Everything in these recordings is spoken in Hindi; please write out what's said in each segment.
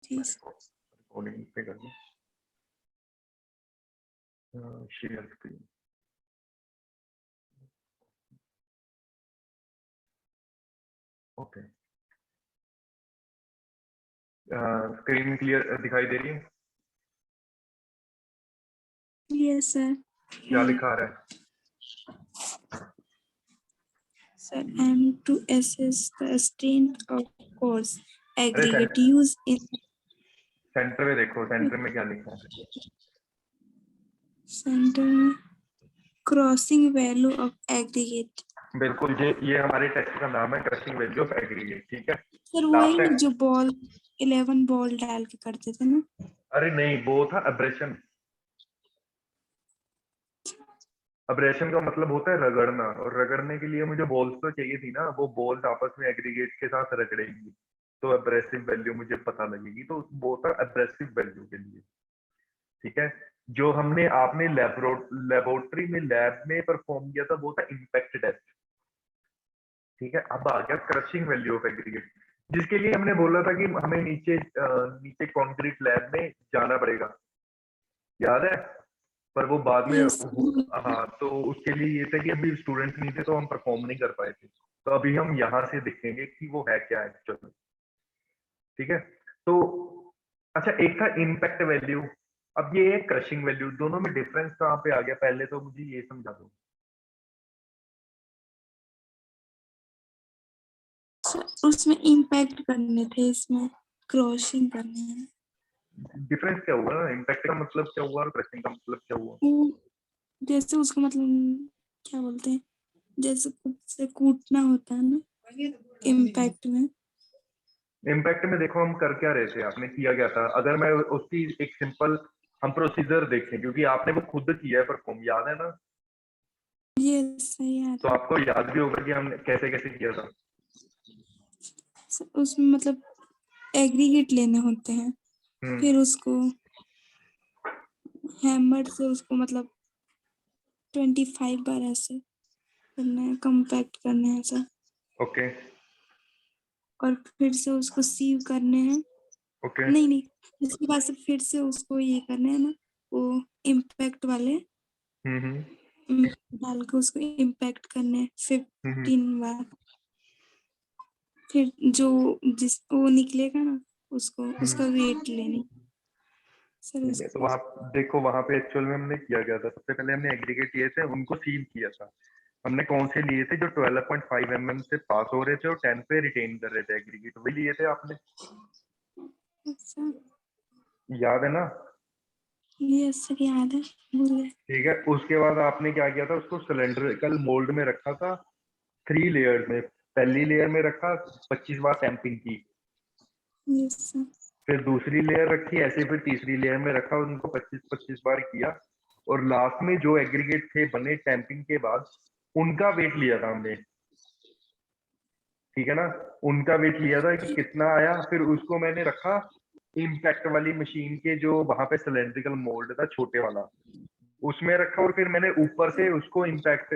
प्लीज। रिकॉर्डिंग पे कर दूं, share screen. Okay, screen clear दिखाई दे रही है? Yes sir. क्या लिखा रहा है? Sir, and to assess the strength of course अरे aggregate use in सेंटर में देखो, सेंटर में क्या लिखा है? center crossing value of aggregate। बिल्कुल, ये हमारे टेक्स्ट का नाम है, क्रशिंग वैल्यू ऑफ एग्रीगेट, ठीक है। सर वही ना जो बॉल 11 बॉल डाल के करते थे ना? अरे नहीं, वो था अब्रेशन। अब्रेशन का मतलब होता है रगड़ना, और रगड़ने के लिए मुझे बॉल्स तो चाहिए थी ना, वो बॉल्स आपस में एग्रीगेट के साथ रगड़ेंगी तो एब्रेसिव वैल्यू मुझे पता लगेगी, तो वो था एब्रेसिव वैल्यू के लिए, ठीक है। जो हमने आपने लेबोरेटरी में लैब में परफॉर्म किया था वो था इम्पैक्ट टेस्ट, ठीक है। अब आ गया क्रशिंग वैल्यू ऑफ एग्रीगेट, जिसके लिए हमने बोला था कि हमें नीचे कंक्रीट लैब में जाना पड़ेगा, याद है? पर वो बाद में यस। हाँ, तो उसके लिए ये था कि अभी स्टूडेंट्स नहीं थे तो हम परफॉर्म नहीं कर पाए थे, तो अभी हम यहाँ से देखेंगे कि वो है क्या एक्चुअल में, ठीक है। तो अच्छा, एक था इम्पैक्ट वैल्यू, अब ये है क्रशिंग वैल्यू, दोनों में डिफरेंस कहाँ पे आ गया? पहले तो मुझे ये समझा दो। उसमें इम्पैक्ट करने थे, इसमें क्रॉसिंग करने हैं। डिफरेंस क्या हुआ? इम्पैक्ट का मतलब क्या हुआ और क्रशिंग का मतलब क्या हुआ? वो जैसे उसका मतलब क्या बोलते हैं, जैसे खुद से कूटना होता है ना इम्पैक्ट में। इम्पैक्ट में देखो हम कर क्या रहे थे, आपने किया क्या था? अगर मैं उसकी एक सिंपल हम प्रोसीजर देखें, क्योंकि आपने वो खुद किया है परफॉर्म, याद है ना? ये सही याद तो है। आपको याद भी होगा कि हमने कैसे कैसे किया था। उसमें मतलब एग्रीगेट लेने होते हैं, फिर उसको हैमर से उसको मतलब 25 बार ऐसे करना है, कम्पैक्ट करना है ऐसा, ओके और फिर से उसको सीव करने हैं। ओके नहीं नहीं, इसके बाद से फिर से उसको ये करना है ना, वो इम्पैक्ट वाले हम्म डाल के उसको इम्पैक्ट करने हैं हम्म 15 बार। फिर जो जिस वो निकलेगा ना उसको उसका वेट लेने। सर ठीक है, तो वहाँ देखो, वहाँ पे एक्चुअल में हमने किया गया था, सबसे पहले हमने एग्रीगेट लिए थे, उनको सील किया था। हमने कौन से लिए थे? जो 12.5 mm से पास हो रहे थे और 10 पे रिटेन कर रहे थे एग्रीगेट, वही लिए थे आपने, अच्छा याद है ना? ये सर याद है, भूल गए। ठीक है, उसके बाद आपने क्या किया था? उसको सिलेंड्रिकल मोल्ड में रखा था, 3 लेयर्स में। पहली लेयर में रखा 25 बार टैंपिंग की, यस सर। फिर दूसरी लेयर रखी, ऐसे फिर तीसरी लेयर में रखा, उनको 25-25 बार किया, और लास्ट में जो एग्रीगेट थे बने टैंपिंग के बाद, उनका वेट लिया था हमने, ठीक है ना? उनका वेट लिया था कि कितना आया, फिर उसको मैंने रखा इम्पैक्ट वाली मशीन के जो वहां पे सिलेंड्रिकल मोल्ड था छोटे वाला, उसमें रखा, और फिर मैंने ऊपर से उसको इम्पैक्ट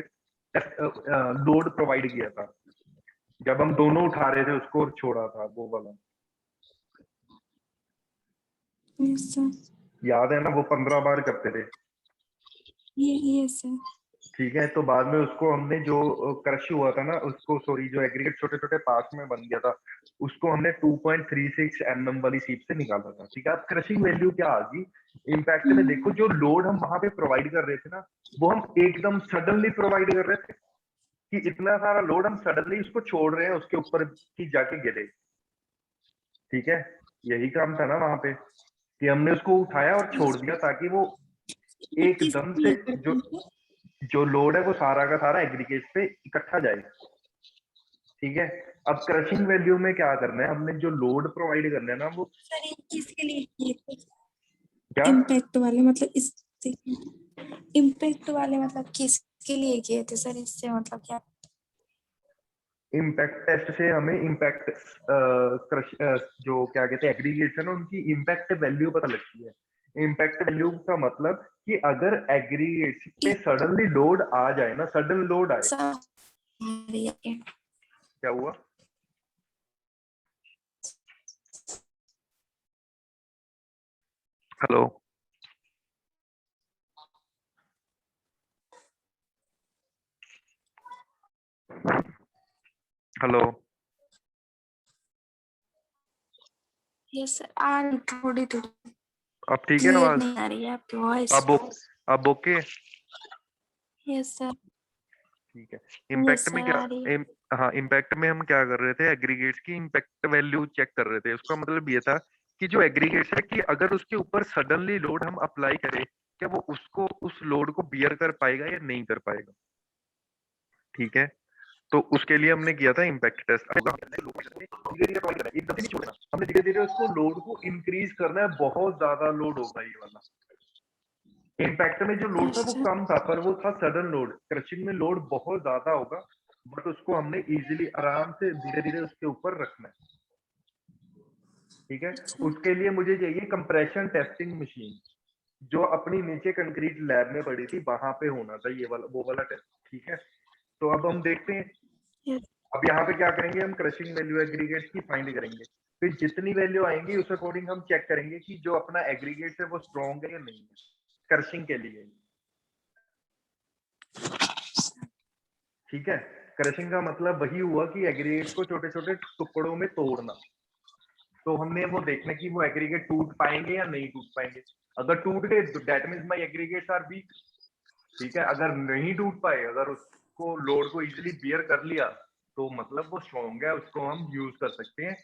लोड प्रोवाइड किया था, जब हम दोनों उठा रहे थे उसको और छोड़ा था वो वाला, यस सर। याद है ना? वो 15 बार करते थे, ये सर। ठीक है। तो बाद में उसको हमने जो क्रश हुआ था ना उसको, सॉरी, जो एग्रीगेट छोटे छोटे पार्ट्स में बन गया था, उसको हमने 2.36 mm वाली सीप से निकाला था, ठीक है। अब क्रशिंग वैल्यू क्या आ गई? इम्पैक्ट में देखो, जो लोड हम वहां पे प्रोवाइड कर रहे थे ना, वो हम एकदम सडनली प्रोवाइड कर रहे थे, कि इतना सारा लोड हम सडनली उसको छोड़ रहे हैं उसके ऊपर की जाके गिरे, ठीक है। यही काम था ना वहां पे, कि हमने उसको उठाया और छोड़ दिया ताकि वो एकदम किसके से लिए करते जो हैं? जो लोड है वो सारा का सारा एग्रीगेट पे इकट्ठा जाए, ठीक है। अब क्रशिंग वैल्यू में क्या करना है? हमने जो लोड प्रोवाइड करना है ना वो सर ये किसके लिए किए थे? क्या, इम्पैक्ट वाले मतलब इस इम्पैक्ट वाले मतलब किसके लिए किए थे सर? इससे मतलब क्या? इम्पैक्ट टेस्ट से हमें इम्पैक्ट क्रश जो क्या कहते हैं एग्रीगेट है ना, उनकी इम्पैक्ट वैल्यू पता लगती है। इम्पैक्ट वैल्यू का मतलब कि अगर एग्रीगेट पे सडनली लोड आ जाए ना, सडन लोड आए, क्या हुआ? हेलो हेलो यस सर, आ रही थोड़ी थोड़ी अब ठीक है क्लियर आवाज? नहीं आ रही है आपकी वॉइस। अब ओके? Yes sir. ठीक है। यस इम्पैक्ट में सर, क्या आ रही है। हाँ, इम्पैक्ट में हम क्या कर रहे थे, एग्रीगेट्स की इम्पैक्ट वैल्यू चेक कर रहे थे। उसका मतलब ये था कि जो एग्रीगेट्स है, कि अगर उसके ऊपर सडनली लोड हम अप्लाई करें, क्या वो उसको उस लोड को बियर कर पाएगा या नहीं कर पाएगा। ठीक है, तो उसके लिए हमने किया था इम्पैक्ट टेस्ट। एकदम नहीं छोड़ना, हमने धीरे धीरे उसको लोड को इंक्रीज करना है। बहुत ज्यादा लोड होगा ये वाला। इम्पैक्ट में जो लोड था यस वो सर। कम था, पर वो था सडन लोड। क्रशिंग में लोड बहुत ज्यादा होगा, बट उसको हमने इजीली आराम से धीरे धीरे उसके ऊपर रखना है। ठीक है, अच्छा। उसके लिए मुझे चाहिए कंप्रेशन टेस्टिंग मशीन, जो अपनी नीचे कंक्रीट लैब में पड़ी थी, वहां पे होना था ये वाला, वो वाला टेस्ट। ठीक है, तो अब हम देखते हैं। यस। अब यहाँ पे क्या करेंगे, हम क्रशिंग वैल्यू एग्रीगेट की फाइंड करेंगे। फिर जितनी वैल्यू आएंगी उस अकॉर्डिंग हम चेक करेंगे कि जो अपना एग्रीगेट है वो स्ट्रॉन्ग है या नहीं है क्रशिंग के लिए। ठीक है, क्रशिंग का मतलब वही हुआ कि एग्रीगेट को छोटे छोटे टुकड़ों में तोड़ना। तो हमने वो देखना कि वो एग्रीगेट टूट पाएंगे या नहीं टूट पाएंगे। अगर टूट गए तो that means my aggregates are weak. ठीक है, अगर नहीं टूट पाए, अगर उसको लोड को इजीली बियर कर लिया, तो मतलब वो स्ट्रॉन्ग है, उसको हम यूज कर सकते हैं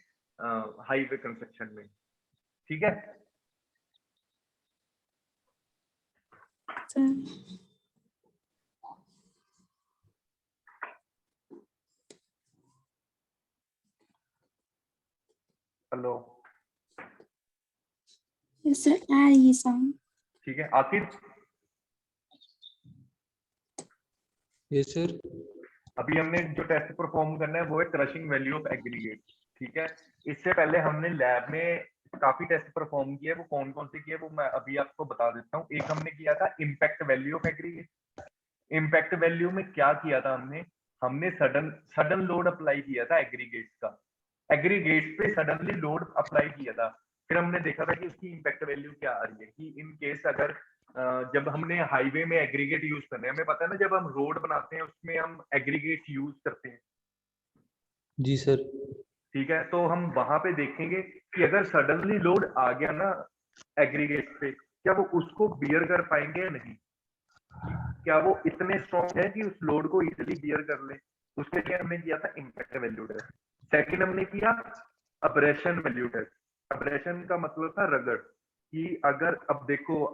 हाईवे कंस्ट्रक्शन में। ठीक है, सर। हेलो। यस सर, आ रही है साउंड। ठीक है, आखिर यस सर। अभी हमने जो टेस्ट परफॉर्म करना है वो है क्रशिंग वैल्यू ऑफ एग्रीगेट। ठीक है, इससे पहले हमने लैब में काफी टेस्ट परफॉर्म किए। वो कौन कौन से किए वो मैं अभी आपको बता देता हूँ। एक हमने किया था impact value of aggregate. Impact value में क्या किया था हमने, हमने सडन सडन लोड अप्लाई किया था एग्रीगेट्स का, एग्रीगेट्स पे सडनली लोड अप्लाई किया था। फिर हमने देखा था कि उसकी इम्पैक्ट वैल्यू क्या आ रही है, कि इन केस अगर जब हमने हाईवे में एग्रीगेट यूज करने हैं, हमें पता है ना, जब हम रोड बनाते हैं उसमें हम एग्रीगेट यूज करते हैं। जी सर। ठीक है, तो हम वहां पे देखेंगे कि अगर सडनली लोड आ गया ना एग्रीगेट पे, क्या वो उसको बियर कर पाएंगे या नहीं, क्या वो इतने स्ट्रॉन्ग है कि उस लोड को इजिली बियर कर ले। उसके लिए हमने किया था इम्पैक्ट वैल्यू टेस्ट। सेकंड हमने किया अब्रेशन वैल्यू टेस्ट। अब्रेशन का मतलब था रगड़, कि अगर अब देखो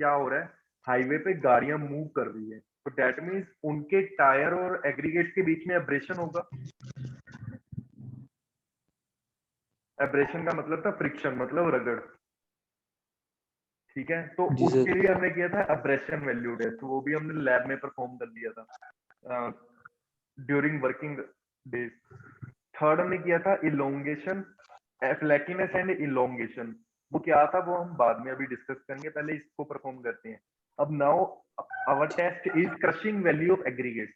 क्या हो रहा है, हाईवे पे गाड़ियां मूव कर रही है, तो दैट मींस उनके टायर और एग्रीगेट के बीच में अब्रेशन होगा। एब्रेशन का मतलब था फ्रिक्शन, मतलब रगड़। ठीक है, तो जी उसके सर। लिए हमने किया था अब्रेशन वैल्यू टेस्ट, वो भी हमने लैब में परफॉर्म कर लिया था ड्यूरिंग वर्किंग डेज। थर्ड हमने किया था इलोंगेशन, फ्लैकीनेस एंड इलोंगेशन। वो क्या था वो हम बाद में अभी डिस्कस करेंगे, पहले इसको परफॉर्म करते हैं। अब now our test is crushing value of aggregate.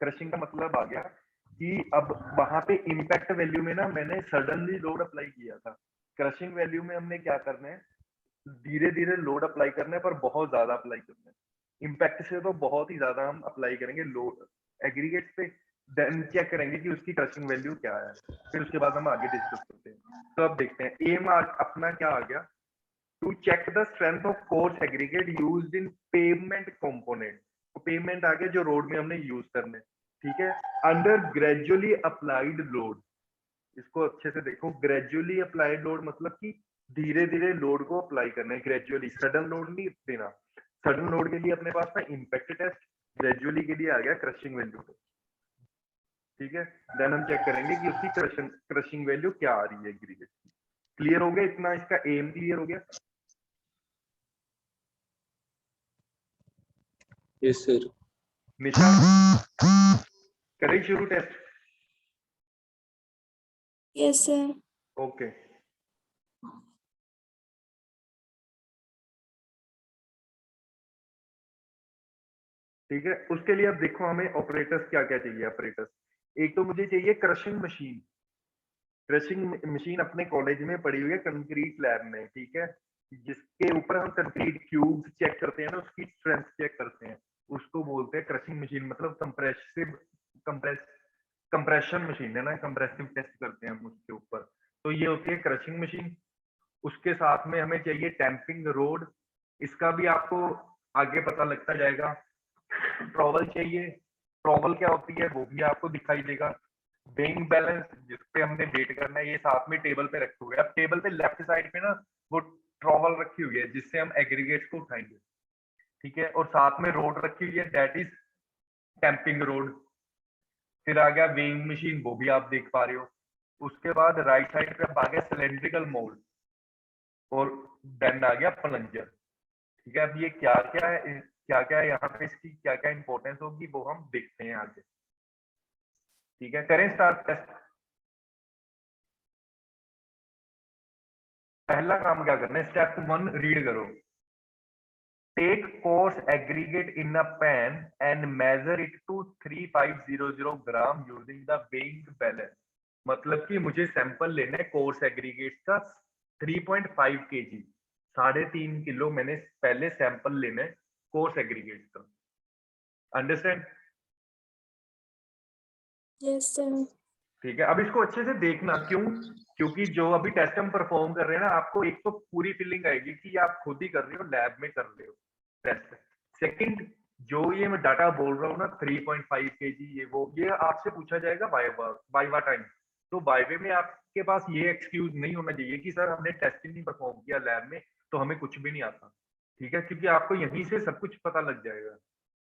Crushing का मतलब आ गया कि अब वहां पे इम्पैक्ट वैल्यू में ना मैंने सडनली लोड अप्लाई किया था। क्रशिंग वैल्यू में हमने क्या करना है, धीरे धीरे लोड अप्लाई करना है, पर बहुत ज्यादा अप्लाई करना है। इम्पैक्ट से तो बहुत ही ज्यादा हम अप्लाई करेंगे लोड एग्रीगेट पे, देन चेक करेंगे कि उसकी क्रशिंग वैल्यू क्या है। फिर उसके बाद हम आगे डिस्कस करते हैं। तो अब देखते हैं एम अपना क्या आ गया, to check the strength of course aggregate used in pavement component. तो पेवमेंट आ गया जो रोड में हमने यूज करने। ठीक है, अंडर ग्रेजुअली अप्लाइड लोड। इसको अच्छे से देखो, ग्रेजुअली अप्लाइड लोड मतलब कि धीरे धीरे लोड को अप्लाई करना है, ग्रेजुअली, सडन लोड नहीं देना। सडन लोड के लिए अपने पास था इम्पैक्ट टेस्ट, ग्रेजुअली के लिए आ गया क्रशिंग वैल्यू। ठीक है, देन हम चेक करेंगे कि उसकी क्रशिंग वैल्यू क्या आ रही है एग्रीगेट की। क्लियर हो गया इतना, इसका एम क्लियर हो गया। Yes sir. निशा करें शुरू टेस्ट? Yes sir. ओके, ठीक है। उसके लिए अब देखो हमें ऑपरेटर्स क्या क्या चाहिए। ऑपरेटर्स, एक तो मुझे चाहिए क्रशिंग मशीन। क्रशिंग मशीन अपने कॉलेज में पड़ी हुई है कंक्रीट लैब में। ठीक है, जिसके ऊपर हम कंक्रीट क्यूब चेक करते हैं ना, उसकी स्ट्रेंथ चेक करते हैं, उसको बोलते हैं क्रशिंग मशीन, मतलब कंप्रेशन मशीन है ना, कंप्रेसिव टेस्ट करते हैं हम उसके ऊपर। तो ये होती है क्रशिंग मशीन। उसके साथ में हमें चाहिए टैंपिंग रोड, इसका भी आपको आगे पता लगता जाएगा। ट्रॉवल चाहिए, ट्रॉवल क्या होती है वो भी आपको दिखाई देगा। वेइंग बैलेंस, जिसपे हमने वेट करना है, ये साथ में टेबल पे रखे हुए हैं। अब टेबल पे लेफ्ट साइड पे ना वो ट्रॉवल रखी हुई है जिससे हम एग्रीगेट्स को उठाएंगे, ठीक है। और साथ में रोड रखी हुई है, दैट इज टैंपिंग रोड। फिर आ गया वेइंग मशीन, वो भी आप देख पा रहे हो। उसके बाद राइट साइड पे आ गया सिलेंड्रिकल मोल्ड, और देन आ गया प्लंजर, ठीक है। अब ये क्या क्या है, क्या क्या है यहाँ पे, इसकी क्या क्या इंपॉर्टेंस होगी वो हम देखते हैं आगे, ठीक है। करें स्टार्ट टेस्ट। पहला काम क्या करना है, स्टेप 1 रीड करो। Take course aggregate in a pan and measure it to 3500 gram using the weighing balance. मतलब कि मुझे सैंपल लेना है कोर्स एग्रीगेट का 3.5 kg, 3.5 किलो मैंने पहले सैंपल लेना है कोर्स एग्रीगेट का। अंडरस्टैंड? Yes sir. ठीक है। अब इसको अच्छे से देखना, क्यों? क्योंकि जो अभी टेस्ट हम परफॉर्म कर रहे हैं ना, आपको एक तो पूरी फीलिंग आएगी कि आप खुद ही कर रहे हो, लैब में कर रहे हो टेस्ट। सेकंड, जो ये मैं डाटा बोल रहा हूँ ना 3.5 kg, ये आपसे पूछा जाएगा वाइवा टाइम। तो वाइवे में आपके पास ये एक्सक्यूज नहीं होना चाहिए कि सर हमने टेस्ट नहीं परफॉर्म किया लैब में तो हमें कुछ भी नहीं आता, ठीक है। क्योंकि आपको यहीं से सब कुछ पता लग जाएगा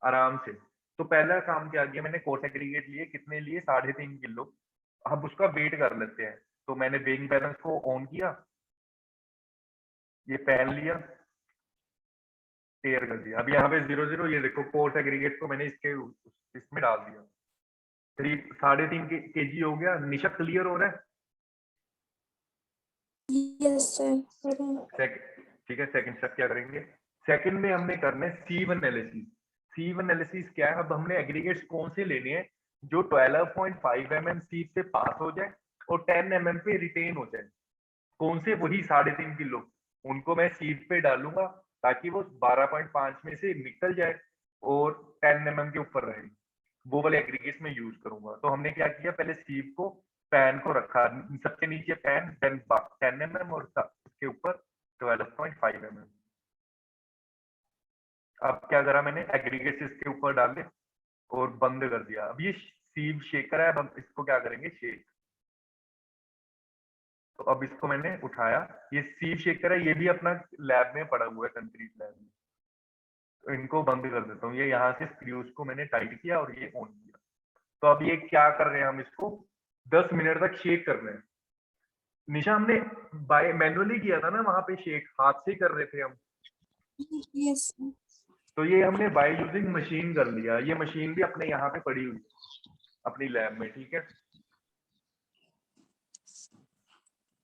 आराम से। तो पहला काम क्या किया मैंने, कोर्स एग्रीगेट लिए, कितने लिए, 3.5 किलो। अब उसका वेट कर लेते हैं। तो मैंने वेइंग बैलेंस को ऑन किया, ये पैन लिया, टेयर कर दिया। अब यहाँ पे 0 0, ये देखो कोर्स एग्रीगेट को मैंने इसमें डाल दिया। 3.5 kg हो गया। निशा क्लियर हो रहा है? Yes sir. ठीक है। सेकंड स्टेप क्या करेंगे, सेकंड में हमने करना है सीव एनालिसिस। सीव एनालिसिस क्या है, अब हमने एग्रीगेट्स कौन से लेने हैं जो 12.5 mm सीव से पास हो जाए और 10 mm पे रिटेन हो जाए। कौन से, वही 3.5 किलो, उनको मैं सीव पे डालूंगा ताकि वो 12.5 में से निकल जाए और 10 mm के ऊपर रहे। वो वाले एग्रीगेट्स में यूज करूंगा। तो हमने क्या किया, पहले सीव को, पैन को रखा सबसे नीचे पैन, देन 10 mm और उसके ऊपर 12.5 mm। अब क्या करा मैंने, एग्रीगेट्स इसके ऊपर डाले और बंद कर दिया। अब ये सीव शेकर है, अब हम इसको क्या करेंगे, शेक। तो अब इसको मैंने उठाया, ये सीव शेकर है, ये भी अपना लैब में पड़ा हुआ है, कंक्रीट लैब में। तो इनको बंद कर देता हूँ। ये यहाँ से स्क्रूज को मैंने टाइट किया और ये ऑन किया। तो अब ये क्या कर रहे हैं, हम इसको 10 मिनट तक शेक कर रहे हैं। निशा, हमने बाय मैनुअली किया था ना वहां पे, शेक हाथ से कर रहे थे हम। Yes sir. तो ये हमने बाय यूजिंग मशीन कर लिया। ये मशीन भी अपने यहाँ पे पड़ी हुई अपनी लैब में, ठीक है।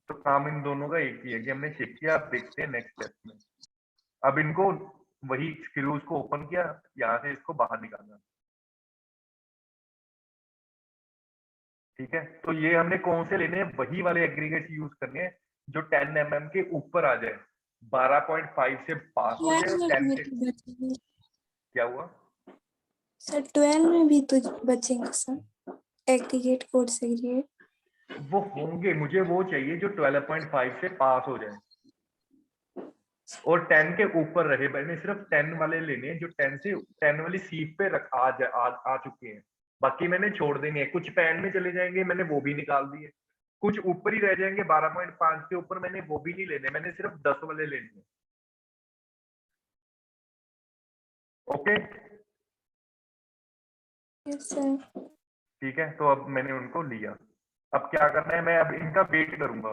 तो काम इन दोनों का एक ही है कि हमने चेक किया। अब देखते हैं नेक्स्ट स्टेप में। अब इनको वही स्क्रूज को ओपन किया, यहाँ से इसको बाहर निकालना, ठीक है। तो ये हमने कौन से लेने हैं, वही वाले एग्रीगेट्स यूज करने हैं जो 10 mm के ऊपर आ जाए, 12.5 से पास हो जाए और 10 से। बचेंगे क्या हुआ सर? 12 में भी तो बचेंगे सर, एग्रीगेट कोर्स एग्रीगेट। वो होंगे, मुझे वो चाहिए जो 12.5 से पास हो जाए और 10 के ऊपर रहे। मैंने सिर्फ 10 वाले लेने हैं जो 10 वाली सीट पे आ चुके हैं। बाकी मैंने छोड़ देने हैं। कुछ पैन में चले जाएंगे, मैंने वो भी निकाल दिए। कुछ ऊपर ही रह जाएंगे 12.5 के ऊपर, मैंने वो भी नहीं लेने, मैंने सिर्फ 10 वाले लेने हैं। Okay, yes sir. ठीक है। तो अब मैंने उनको लिया। अब क्या करना है, मैं अब इनका वेट करूंगा।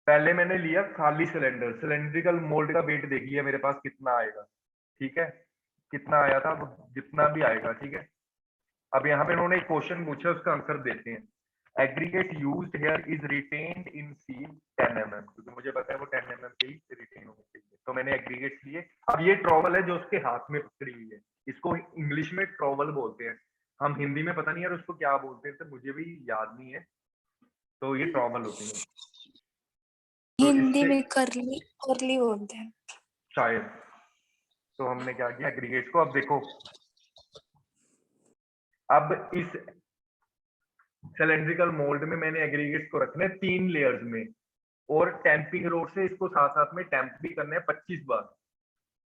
पहले मैंने लिया खाली सिलेंडर, सिलेंड्रिकल मोल्ड का वेट देख लिया मेरे पास कितना आएगा, ठीक है। कितना आया था, जितना भी आएगा, ठीक है। अब यहाँ पे उन्होंने एक क्वेश्चन पूछा, उसका आंसर देते हैं। Aggregate used here is retained in sieve 10 mm, क्योंकि मुझे पता है वो 10 mm से ही रिटेन होना चाहिए। तो मैंने एग्रीगेट्स लिए। अब ये ट्रॉवल है जो उसके हाथ में पकड़ी हुई है, इसको इंग्लिश में ट्रॉवल बोलते हैं। हम हिंदी में पता नहीं यार उसको क्या बोलते थे, मुझे भी याद नहीं है। तो ये ट्रॉमल होती है। तो हिंदी इससे में करली करली बोलते हैं। शायद, तो हमने क्या किया एग्रीगेट्स को, अब देखो अब इस सिलेंड्रिकल मोल्ड में मैंने एग्रीगेट्स को रखने 3 लेयर्स में, और टैंपिंग रोड से इसको साथ साथ में टैंप भी करने हैं 25 बार।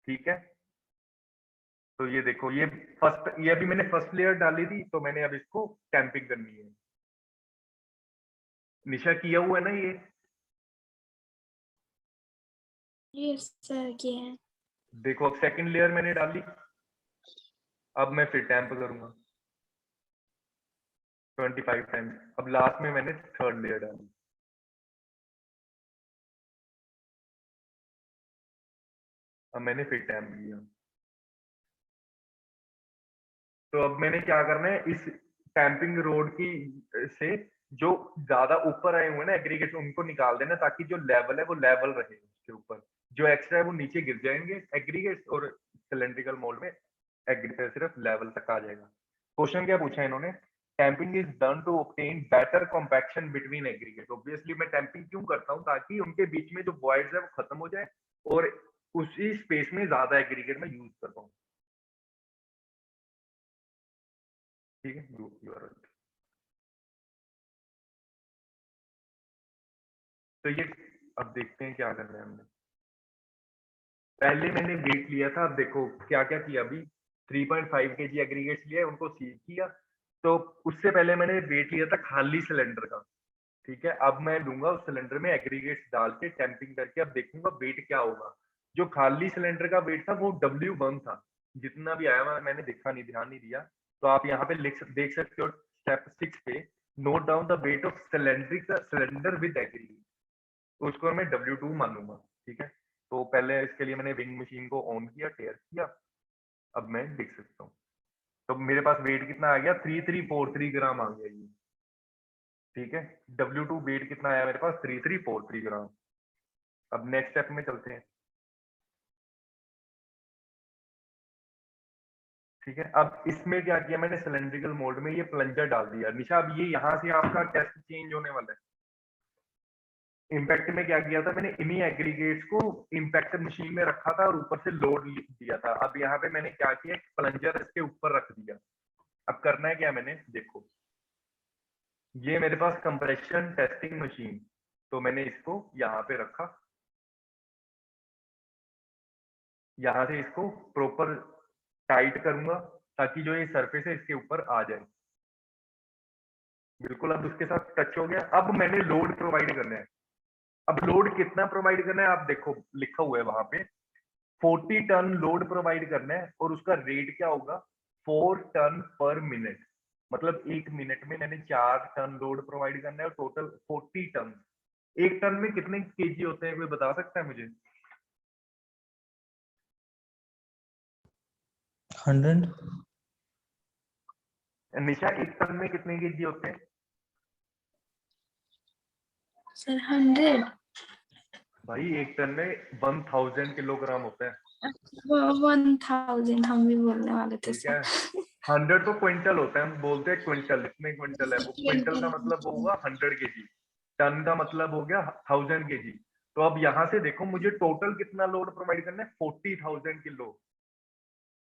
ठीक है, तो ये देखो ये अभी मैंने फर्स्ट लेयर डाली थी, तो मैंने अब इसको टैंपिंग करनी है। निशा किया हुआ है ना ये? यस सर किए हैं। देखो अब सेकंड लेयर मैंने डाली, अब मैं फिर टैंप करूंगा 25 टाइम्स। अब लास्ट में मैंने थर्ड लेयर डाली, अब मैंने फिर टैंप किया। तो अब मैंने क्या करना है, इस टैंपिंग रोड की से जो ज्यादा ऊपर आए हुए हैं ना एग्रीगेट, उनको निकाल देना, ताकि जो लेवल है वो लेवल रहे उसके ऊपर। जो एक्स्ट्रा है वो नीचे गिर जाएंगे एग्रीगेट, और सिलेंड्रिकल मोड में सिर्फ लेवल तक आ जाएगा। क्वेश्चन क्या पूछा है इन्होंने? Tamping is done to obtain better compaction between aggregate. Obviously मैं टैंपिंग क्यों करता हूँ, ताकि उनके बीच में जो वॉइड्स है वो खत्म हो जाए, और उसी स्पेस में ज्यादा एग्रीगेट में यूज कर पाऊँ। ठीक है, यू आर राइट। तो ये अब देखते हैं क्या करना है हमने। पहले मैंने वेट लिया था, अब देखो क्या क्या किया अभी। 3.5 kg एग्रीगेट्स लिए, उनको सील किया। तो उससे पहले मैंने वेट लिया था खाली सिलेंडर का। ठीक है, अब मैं लूंगा उस सिलेंडर में एग्रीगेट्स डाल के टैंपिंग करके, अब देखूंगा वेट क्या होगा। जो खाली सिलेंडर का वेट था वो W1 था। जितना भी आया मैंने देखा नहीं, ध्यान नहीं दिया। तो आप यहाँ पे देख सकते हो स्टेप 6 पे, note down the weight of cylinder with aggregate. तो उसको मैं W2 मानूंगा। ठीक है, तो पहले इसके लिए मैंने विंग मशीन को ऑन किया, टेयर किया। अब मैं देख सकता हूँ, तो मेरे पास वेट कितना आ गया, 3343 ग्राम आ गया ये। ठीक है, W2 वेट कितना आया मेरे पास, 3343 ग्राम। अब नेक्स्ट स्टेप में चलते हैं। ठीक है, अब इसमें क्या किया मैंने, सिलेंड्रिकल मोड में ये प्लंजर डाल दिया। निशा अब ये यहाँ से आपका टेस्ट चेंज होने वाला है। इम्पैक्ट में क्या किया था मैंने, इन्हीं एग्रीगेट्स को इम्पैक्ट मशीन में रखा था और ऊपर से लोड दिया था। अब यहाँ पे मैंने क्या किया, प्लंजर इसके ऊपर रख दिया। अब करना है क्या मैंने, देखो ये मेरे पास कंप्रेशन टेस्टिंग मशीन, तो मैंने इसको यहाँ पे रखा। यहाँ से इसको प्रॉपर टाइट करूंगा, ताकि जो ये सरफेस है इसके ऊपर आ जाए। बिल्कुल, अब उसके साथ टच हो गया। अब मैंने लोड प्रोवाइड करना है। अब लोड कितना प्रोवाइड करना है, आप देखो लिखा हुआ है वहां पे 40 टन लोड प्रोवाइड करना है, और उसका रेट क्या होगा, 4 टन पर मिनट। मतलब 1 मिनट में मैंने 4 टन लोड प्रोवाइड करना है, और टोटल 40 टन। 1 टन में कितने केजी होते हैं, कोई बता सकता है मुझे? 100। निशा 1 टन में कितने केजी होते हैं? सर 100। भाई 1 टन में 1000 किलोग्राम होता है। 1000 हम भी बोलने वाले थे ठीक है, सर। 100 तो क्विंटल होता है, हम बोलते हैं क्विंटल, इतने क्विंटल है वो। क्विंटल का मतलब होगा 100 kg, टन का मतलब हो गया 1000 kg। तो अब यहाँ से देखो मुझे टोटल कितना लोड प्रोवाइड करना है, 40,000 किलो।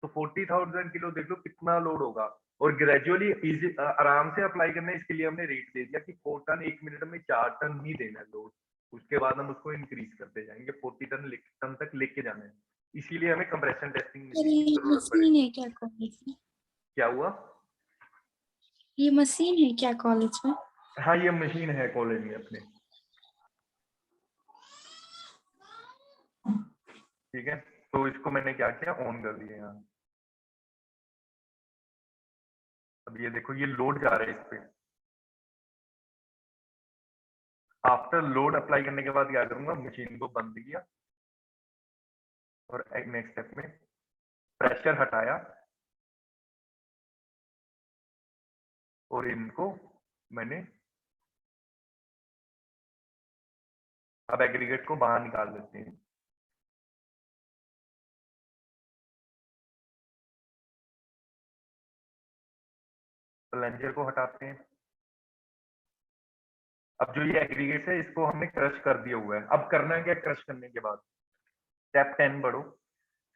तो 40,000 किलो देख लो कितना लोड होगा। और ग्रेजुअली इजी आराम से अप्लाई करना है, इसके लिए हमने रेट दे दिया कि 4 टन 1 मिनट में 4 टन ही देना है लोड। उसके बाद हम उसको इंक्रीज करते जाएंगे, 40 टन तक लेके जाना है। इसीलिए हमें कंप्रेशन टेस्टिंग सर मशीन की ये जरूरत मशीन पड़ेगी। है क्या कॉलेज में? क्या हुआ? ये मशीन है क्या कॉलेज में? हाँ ये मशीन है कॉलेज में अपने। ठीक है, तो इसको मैंने क्या किया, ऑन कर दिया यहाँ। अब ये देखो ये लोड जा रहा है इस पे। आफ्टर लोड अप्लाई करने के बाद क्या करूंगा, मशीन को बंद किया, और नेक्स्ट स्टेप में प्रेशर हटाया, और इनको मैंने अब एग्रीगेट को बाहर निकाल देते हैं। प्लंजर को हटाते हैं। अब जो ये एग्रीगेट है इसको हमने क्रश कर दिया हुआ है। अब करना है क्या क्रश करने के बाद? स्टेप 10 बढ़ो।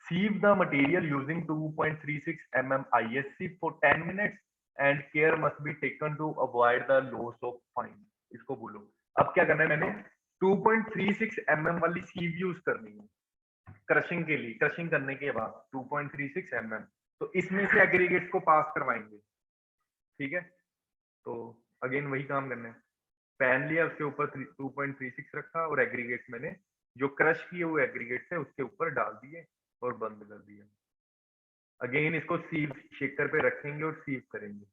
Sieve the material using 2.36 mm ISC for 10 minutes and care must be taken to avoid the loss of fine। इसको बोलो। अब क्या करना है, मैंने 2.36 mm वाली सीव यूज करनी है क्रशिंग के लिए। क्रशिंग करने के बाद 2.36 mm, तो इसमें से एग्रीगेट्स को पास करवाएंगे। ठीक है, तो अगेन वही काम करना है। पैन लिया, उसके ऊपर 2.36 रखा और एग्रीगेट्स मैंने जो क्रश किए हुए एग्रीगेट्स है उसके ऊपर डाल दिए और बंद कर दिया। अगेन इसको सीव शेकर पे रखेंगे और सीव करेंगे।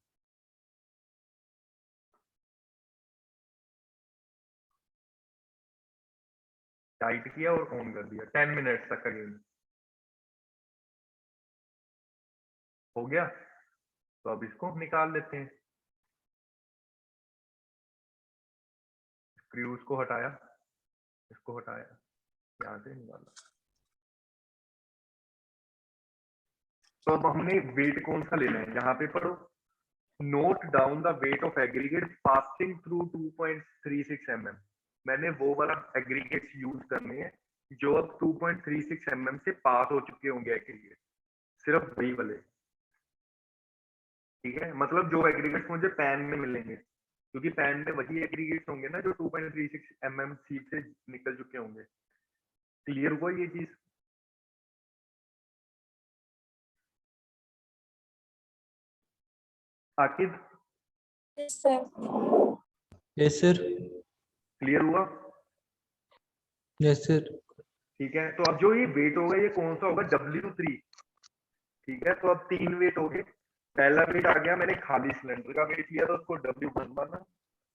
टाइट किया और ऑन कर दिया 10 मिनट्स तक। अगेन हो गया, तो अब इसको निकाल लेते हैं। स्क्रूज को हटाया, इसको हटाया, यहाँ से निकाला। तो अब हमने वेट कौन सा लेना है, यहाँ पे पढ़ो। Note down the weight of aggregate passing through 2.36 mm। मैंने वो वाला एग्रीगेट्स यूज करने हैं जो अब 2.36 mm से पास हो चुके होंगे एग्रीगेट, सिर्फ वही वाले। ठीक है, मतलब जो एग्रीगेट्स मुझे पैन में मिलेंगे, क्योंकि पैन में वही एग्रीगेट्स होंगे ना जो 2.36 mm सीट से निकल चुके होंगे। क्लियर हुआ ये चीज? Aqib yes sir. Yes sir. Clear हुआ? Yes sir. ठीक है, तो अब जो ये वेट होगा ये कौन सा होगा? W3। ठीक है, तो अब 3 वेट हो गए। पहला वेट आ गया, मैंने खाली सिलेंडर का वेट लिया था, उसको W1 माना।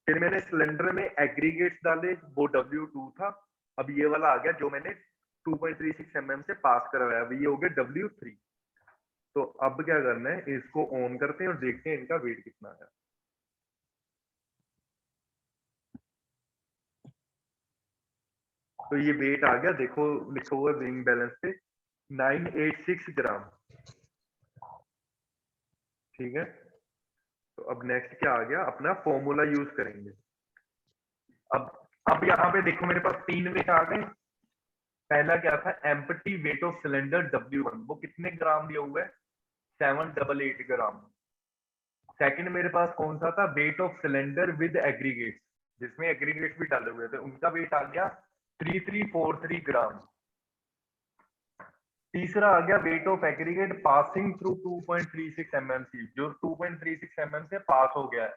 फिर मैंने सिलेंडर में एग्रीगेट्स डाले, वो W2 था। अब ये वाला आ गया जो मैंने 2.36 mm से पास करवाया, अब ये हो गया W3। तो अब क्या करना है, इसको ऑन करते हैं और देखते हैं इनका वेट कितना है। तो ये वेट आ गया, देखो लिखा हुआ रिंग बैलेंस पे 986 ग्राम। ठीक है, तो अब नेक्स्ट क्या आ गया, अपना फॉर्मूला यूज करेंगे। अब यहाँ पे देखो मेरे पास 3 वेट आ गए। पहला क्या था, empty weight of cylinder W1, वो कितने ग्राम दिया हुआ है? 788 ग्राम। सेकंड मेरे पास कौन सा था, weight of cylinder with aggregates, जिसमें एग्रीगेट्स भी डाले हुए थे, उनका वेट आ गया 3343 ग्राम। तीसरा आ गया weight of aggregate passing through 2.36 mm सी, जो 2.36 mm से पास हो गया है,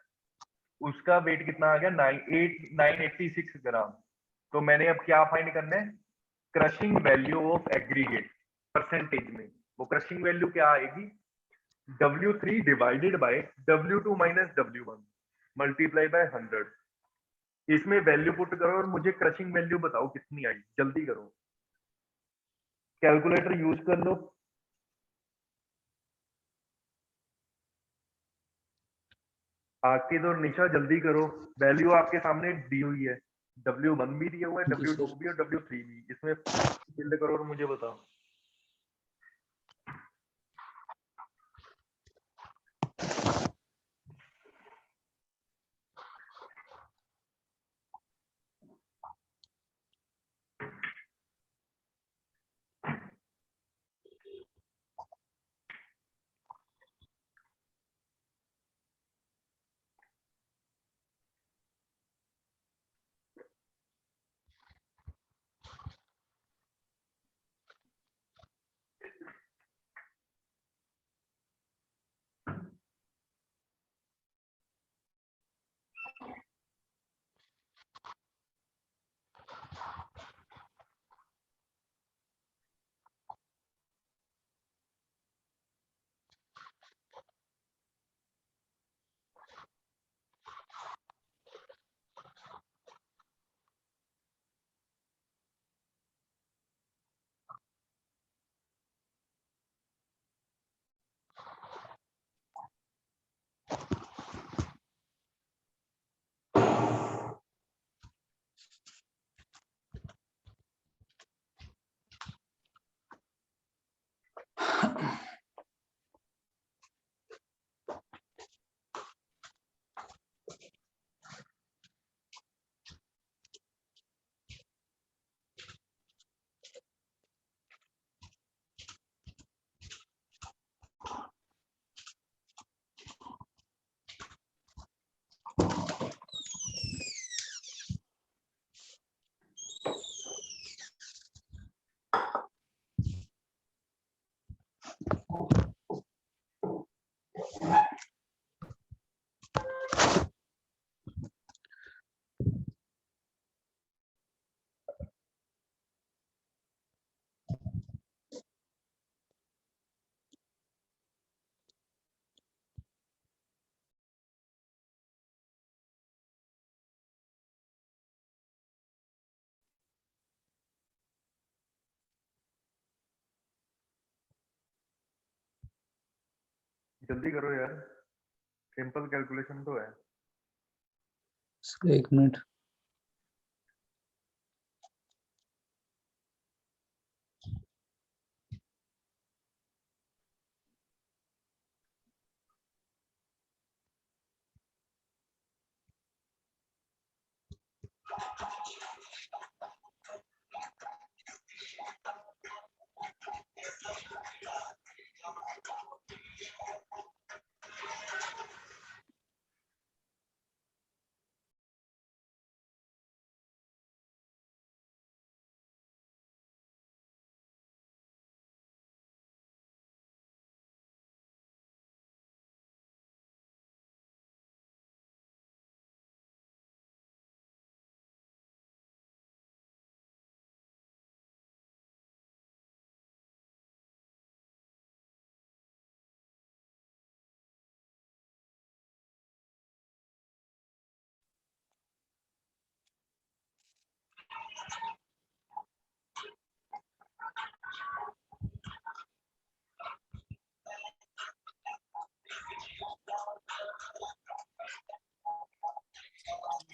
उसका वेट कितना आ गया 986 ग्राम। तो मैंने अब क्या फाइंड करना है, crushing value of aggregate percentage में। वो क्रशिंग वैल्यू क्या आएगी, W3 divided by W2 minus W1 multiply by 100। इसमें वैल्यू पुट करो और मुझे क्रशिंग वैल्यू बताओ कितनी आई, जल्दी करो, कैलकुलेटर यूज कर लो। आकिद और निशा जल्दी करो, वैल्यू आपके सामने दी हुई है, W1 भी दिया हुआ है, जी W2 सर। भी और W3 भी। इसमें फिल करो और मुझे बताओ। जल्दी करो यार, सिंपल कैलकुलेशन तो है। एक मिनट।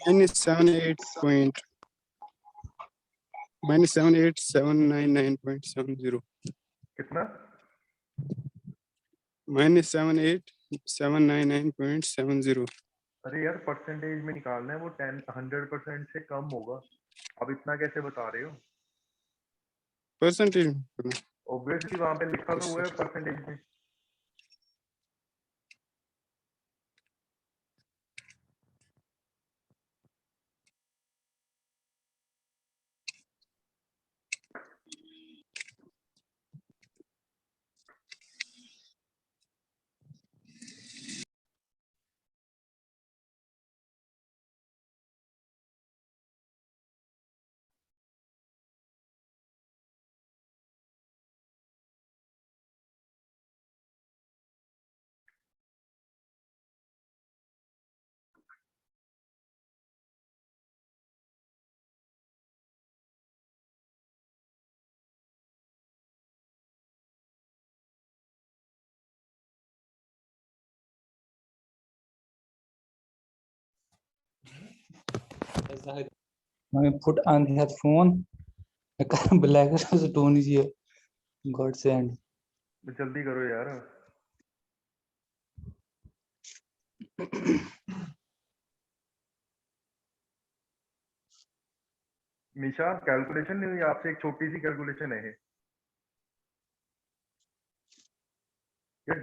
-78,799.70 कितना? -78,799.70 अरे यार परसेंटेज में निकालना है, वो 100% से कम होगा। अब इतना कैसे बता रहे हो? परसेंटेज। ऑब्वियसली वहां पे लिखा तो हुआ है परसेंटेज में। I put on that phone. I can't black as tone is here. God send. जल्दी करो यार। निशा कैलकुलेशन नहीं हुई आपसे? एक छोटी सी कैलकुलेशन है यार।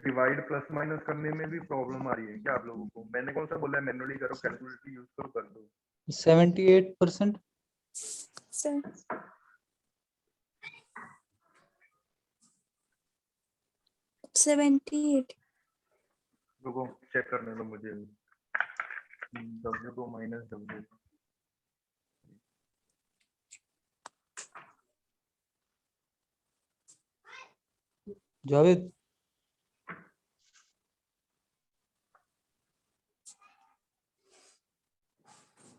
डिवाइड प्लस माइनस करने में भी प्रॉब्लम आ रही है क्या आप लोगों को? मैंने कौन सा बोला है मैनुअली करो, कैलकुलेटर यूज करो, कर दो। 78%. 78। रुको चेक करने दो मुझे। W2 minus W। जावेद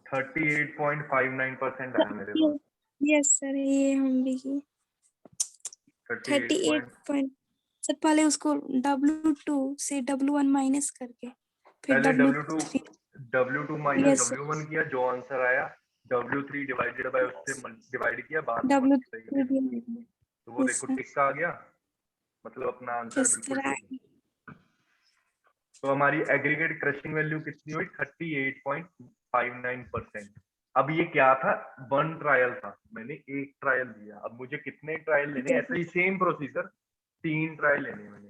38.59% आया मेरे पास। यस सर, ये हम भी की 38 सर। पहले उसको W2 से W1 माइनस करके फिर पहले W3। W2 minus yes sir. W1 किया, जो आंसर आया W3 डिवाइडेड बाय उससे डिवाइड किया, बाद में मल्टीप्लाई W3 किया, तो वो यस देखो सर। टिक आ गया, मतलब अपना आंसर यस बिल्कुल सर। ठीक है। तो हमारी एग्रीगेट क्रशिंग वैल्यू कितनी हुई? 38.59%। अब ये क्या था? वन ट्रायल था, मैंने एक ट्रायल दिया। अब मुझे कितने ट्रायल लेने? ऐसे ही सेम प्रोसीजर, 3 ट्रायल लेने मैंने,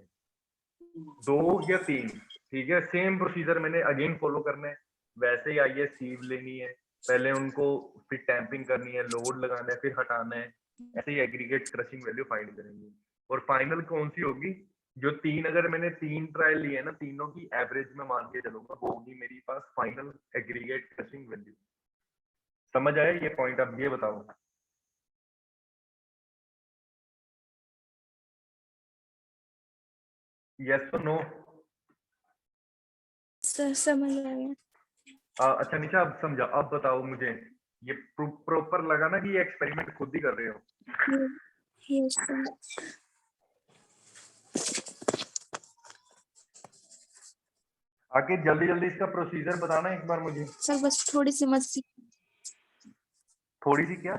2 या 3, ठीक है। सेम प्रोसीजर मैंने अगेन फॉलो करना है। वैसे ही आइए, सीव लेनी है पहले, उनको फिर टैंपिंग करनी है, लोड लगाना है, फिर हटाना है। ऐसे ही एग्रीगेट क्रशिंग वैल्यू फाइंड करेंगे। और फाइनल कौन सी होगी? जो 3, अगर मैंने 3 ट्रायल लिए ना, तीनों की एवरेज में मान के चलूंगा, वो होगी मेरी पास फाइनल एग्रीगेट क्रशिंग वैल्यू। समझ आया ये पॉइंट? अब ये बताओ, यस तो नो? सर समझ आ गया। अच्छा निशा, अब समझा। अब बताओ मुझे, ये प्रॉपर लगा ना कि ये एक्सपेरिमेंट खुद ही कर रहे हो? Yes sir. आके जल्दी जल्दी इसका प्रोसीजर बताना एक बार मुझे। सर बस थोड़ी सी थोड़ी सी क्या?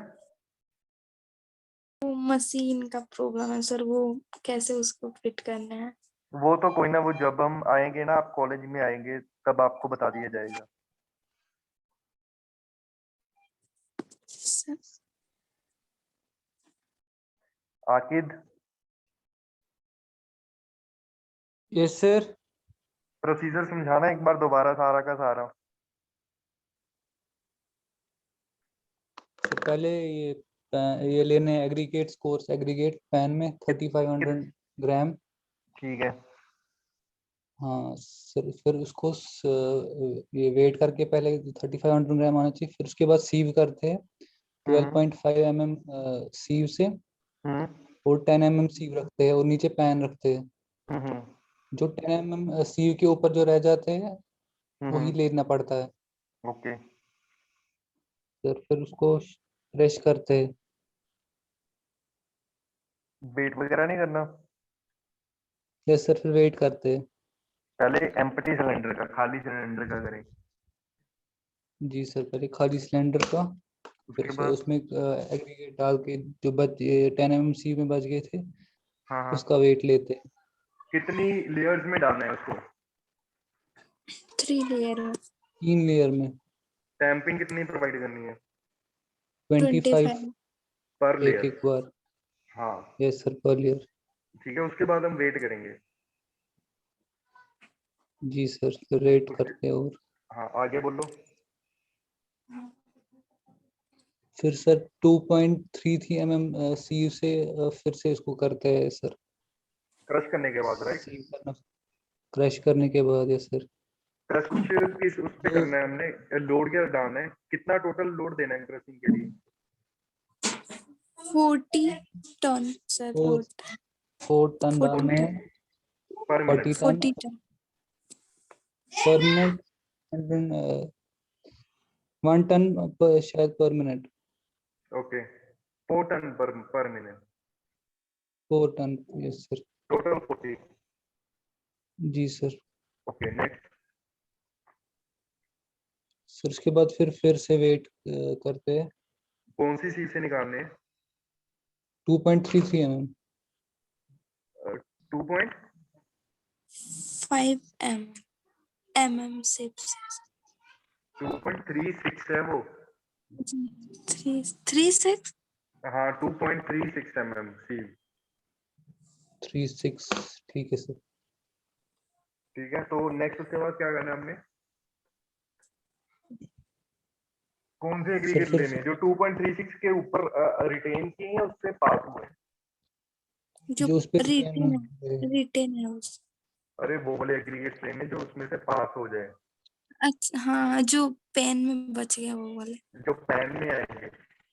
मशीन का प्रॉब्लम है सर, वो कैसे उसको फिट करना है। वो तो कोई ना, वो जब हम आएंगे ना, आप कॉलेज में आएंगे तब आपको बता दिया जाएगा। Sir Aqid, yes sir. Procedure समझाना एक बार दोबारा सारा का सारा। तो पहले ये लेने एग्रीगेट कोर्स एग्रीगेट पैन में 3500 ग्राम। ठीक है। हाँ सर, फिर उसको ये वेट करके पहले 3500 ग्राम आना चाहिए, फिर उसके बाद सीव करते हैं 12.5 mm सीव से, हम्म और 10 mm सीव रखते हैं और नीचे पैन रखते हैं। हम्म जो 10 mm सीव के ऊपर जो रह जाते हैं वही लेना पड़ता है। ओके। फिर उसको प्रेस करते हैं। वेट वगैरह नहीं करना? यस सर, फिर वेट करते हैं। पहले एम्प्टी सिलेंडर का, खाली सिलेंडर का करें। जी सर, पहले खाली सिलेंडर का, फिर उसके से बाद? उसमें एग्रीगेट डाल के जो बच 10 mm सीव में बच गए थे हाँ हाँ। उसका वेट लेते हैं। कितनी लेयर्स में डालना है उसको? 3 लेयर में 3 लेयर में टैंपिंग कितनी प्रोवाइड करनी है? 25 25। पर एक लेयर? एक बार। हाँ यस सर, पर लेयर। ठीक है, उसके बाद हम वेट करेंगे। जी सर, फिर वेट उसके करते हैं। और हाँ, आगे बोलो। फिर सर 2.33 mm सीव से फिर से इसको करते हैं सर। क्रश करने के बाद, राइट? सीव करना, क्रश करने के बाद। Yes sir. क्रश कुछ किस उस पे वो करना है हमने? लोड क्या डालना है? कितना टोटल लोड देना है क्रशिंग के लिए? 40 ton sir, four load 4 ton 40 डालने टन हैं। Per 40 minute? Ton 40 ton per minute. 1 ton शायद per minute. Okay, 4 ton per minute. 4 ton. Yes sir. Total 40। जी सर। Okay, next. सर उसके बाद फिर से वेट करते हैं। कौन सी सीट से निकालने हैं? 2.33 mm। 2 पॉइंट 5 mm से 2.36 है वो। 36। हाँ, 2.36 mm सी। 36। ठीक है सर। ठीक है, तो नेक्स्ट उसके बाद क्या करना है हमने? कौन से सर एग्रीगेट फिर लेने हैं जो 2.36 के ऊपर रिटेन किए हैं, उससे पास हुए? जो जो उस पे रिटेन है। है, रिटेन है उस। अरे वो वाले एग्रीगेट लेने जो उसमें से पास हो जाए, अच्छा हाँ, जो पेन में बच गया वो वाले। जो पैन में आएंगे।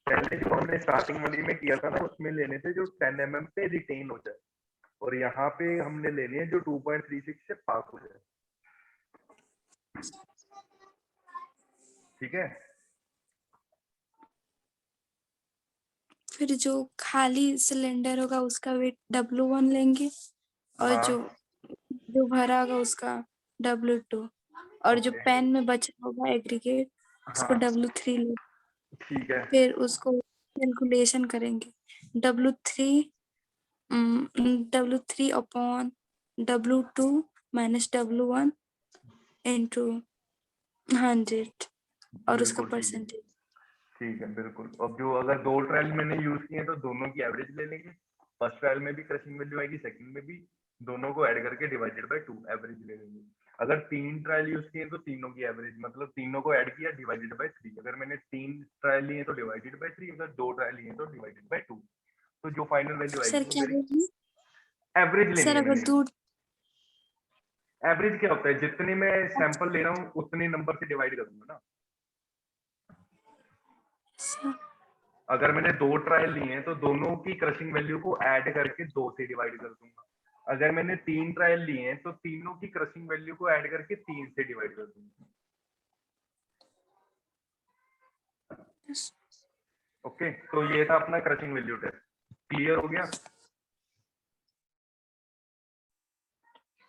पहले जो हमने स्टार्टिंग वाली में किया था ना, उसमें लेने थे जो 10 mm पे रिटेन हो जाए, और यहाँ पे हमने लेने हैं जो 2.36 से पास हो जाए। ठीक है। फिर जो खाली सिलेंडर होगा उसका वेट W1 लेंगे, और हाँ जो जो भरा होगा उसका W2, और जो ओके। पेन में बचा होगा एग्रीगेट उसको हाँ W3 ले। ठीक है। फिर उसको कैलकुलेशन करेंगे। W3 W3 upon W2 minus W1 into 100 और उसका बिल्कुल ठीक है। परसेंटेज। ठीक है, बिल्कुल। अब जो अगर 2 ट्रायल मैंने यूज किए हैं तो दोनों की एवरेज ले लेंगे। फर्स्ट ट्रायल में भी क्रशिंग वैल्यू आएगी, सेकंड में भी। दोनों को ऐड करके डिवाइडेड बाय 2 एवरेज ले लेंगे। अगर 3 ट्रायल यूज किए तो तीनों की एवरेज, मतलब तीनों को ऐड किया डिवाइडेड बाय 3। अगर मैंने 3 ट्रायल लिए तो डिवाइडेड बाय 3, अगर 2 ट्रायल लिए तो डिवाइडेड बाय 2। तो जो फाइनल वैल्यू सर आएगी वो क्या मेरी बोलिए? एवरेज लेनी सर है अगर मैंने। दूर एवरेज क्या होता है? जितने मैं सैंपल ले रहा हूँ उतने नंबर से डिवाइड करूंगा ना। अगर मैंने 2 ट्रायल लिए हैं तो दोनों की क्रशिंग वैल्यू को ऐड करके 2 से डिवाइड कर दूंगा। अगर मैंने 3 ट्रायल लिए हैं तो तीनों की क्रशिंग वैल्यू को ऐड करके 3 से डिवाइड कर दूंगा। ओके, तो ये था अपना क्रशिंग वैल्यू टेस्ट। क्लियर हो गया?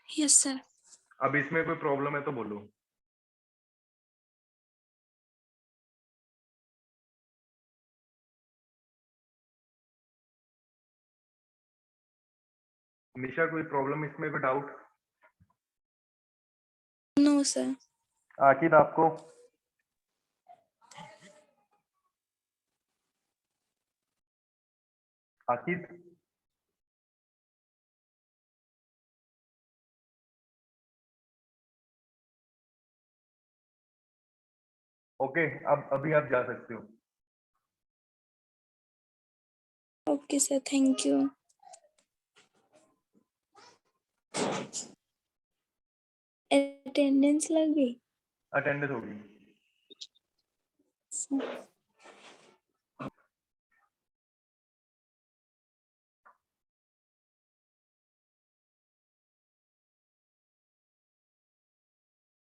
Yes sir. अब इसमें कोई प्रॉब्लम है तो बोलो। निशा कोई प्रॉब्लम इसमें, कोई डाउट? No sir. आकिब आपको? आकिब ओके, अब अभी आप जा सकते हो। Okay sir, thank you. Attendance लग गई अटेंडेंस होगी। सर।